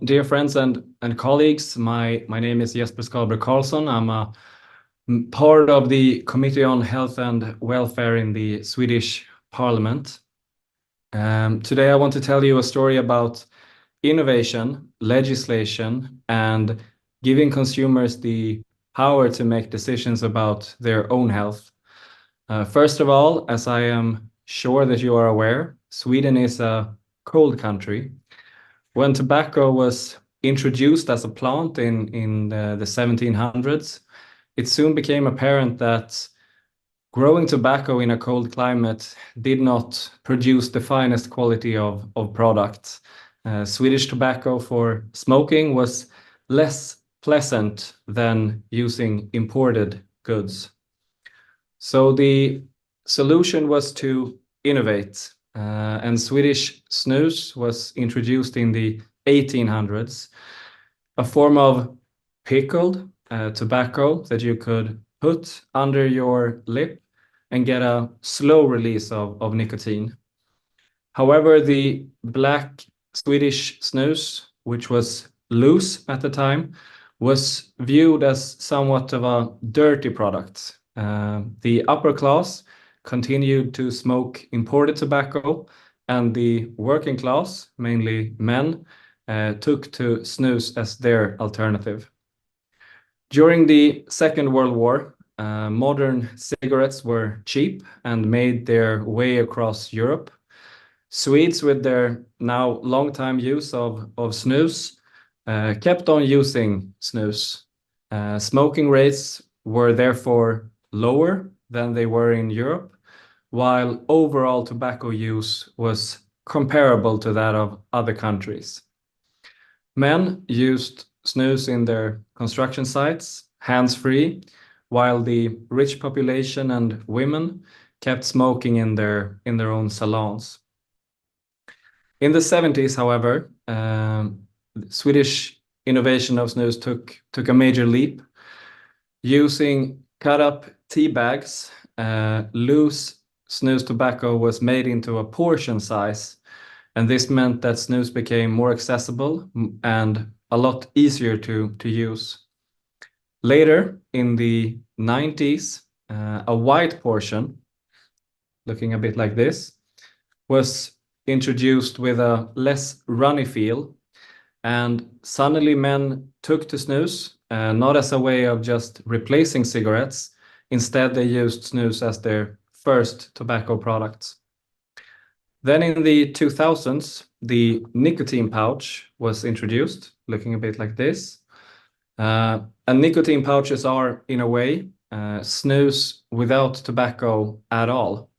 dear friends and colleagues, my name is Jesper Skalberg Karlsson. I'm a part of the Committee on Health and Welfare in the Swedish Parliament. Today I want to tell you a story about innovation, legislation, and giving consumers the power to make decisions about their own health. First of all, as I am sure that you are aware, Sweden is a cold country. When tobacco was introduced as a plant in the 1700s, it soon became apparent that growing tobacco in a cold climate did not produce the finest quality of products. Swedish tobacco for smoking was less pleasant than using imported goods. So the solution was to innovate, and Swedish snus was introduced in the 1800s, a form of pickled tobacco that you could put under your lip and get a slow release of nicotine. However, the black Swedish snus, which was loose at the time, was viewed as somewhat of a dirty product. The upper class continued to smoke imported tobacco, and the working class, mainly men, took to snus as their alternative. During the Second World War, modern cigarettes were cheap and made their way across Europe. Swedes, with their now long-time use of snus, kept on using snus. Smoking rates were therefore lower than they were in Europe, while overall tobacco use was comparable to that of other countries. Men used snus in their construction sites, hands-free, while the rich population and women kept smoking in their own salons. In the 70s, however, Swedish innovation of snus took a major leap. Using cut-up tea bags, loose snus tobacco was made into a portion size, and this meant that snus became more accessible and a lot easier to use. Later, in the 90s, a white portion, looking a bit like this, was introduced with a less runny feel, and suddenly men took to snus, not as a way of just replacing cigarettes. Instead, they used snus as their first tobacco products. Then in the 2000s, the nicotine pouch was introduced, looking a bit like this. And nicotine pouches are, in a way, snus without tobacco at all.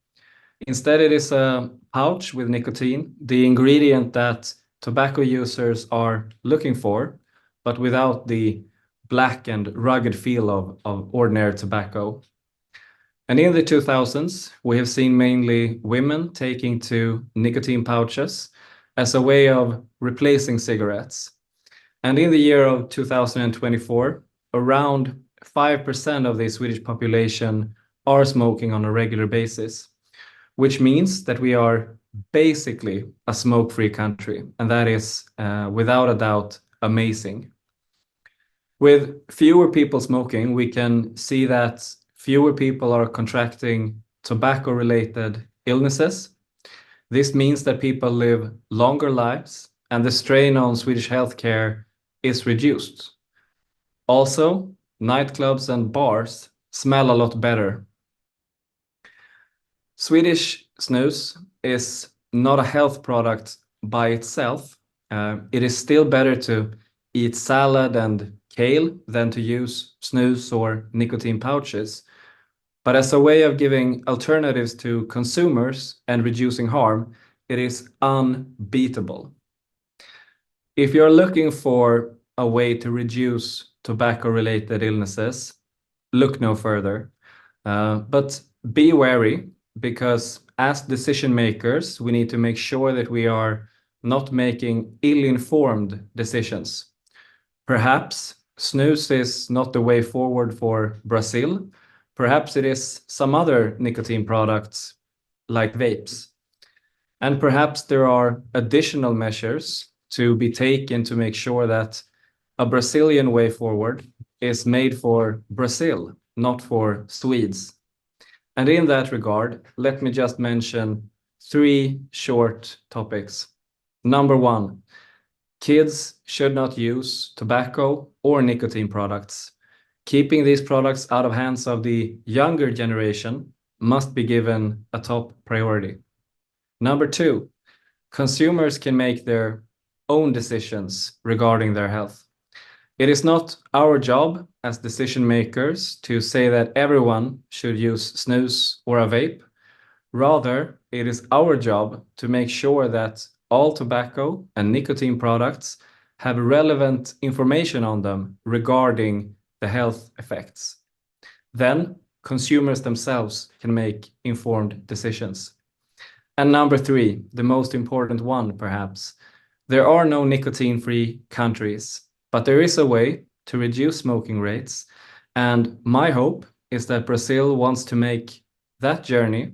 Instead, it is a pouch with nicotine, the ingredient that tobacco users are looking for, but without the black and rugged feel of ordinary tobacco. And in the 2000s, we have seen mainly women taking to nicotine pouches as a way of replacing cigarettes. And in the year of 2024, around 5% of the Swedish population are smoking on a regular basis, which means that we are basically a smoke-free country, and that is, without a doubt, amazing. With fewer people smoking, we can see that fewer people are contracting tobacco-related illnesses. This means that people live longer lives, and the strain on Swedish healthcare is reduced. Also, nightclubs and bars smell a lot better. Swedish snus is not a health product by itself. It is still better to eat salad and kale than to use snus or nicotine pouches. But as a way of giving alternatives to consumers and reducing harm, it is unbeatable. If you're looking for a way to reduce tobacco-related illnesses, look no further. But be wary, because as decision makers, we need to make sure that we are not making ill-informed decisions. Perhaps snus is not the way forward for Brazil. Perhaps it is some other nicotine products like vapes. And perhaps there are additional measures to be taken to make sure that a Brazilian way forward is made for Brazil, not for Swedes. And in that regard, let me just mention 3 short topics. Number 1, kids should not use tobacco or nicotine products. Keeping these products out of hands of the younger generation must be given a top priority. Number 2, consumers can make their own decisions regarding their health. It is not our job as decision makers to say that everyone should use snus or a vape. Rather, it is our job to make sure that all tobacco and nicotine products have relevant information on them regarding the health effects. Then consumers themselves can make informed decisions. And number 3, the most important one perhaps, there are no nicotine-free countries, but there is a way to reduce smoking rates. And my hope is that Brazil wants to make that journey,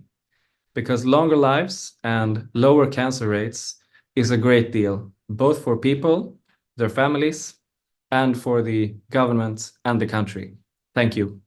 because longer lives and lower cancer rates is a great deal, both for people, their families, and for the government and the country. Thank you.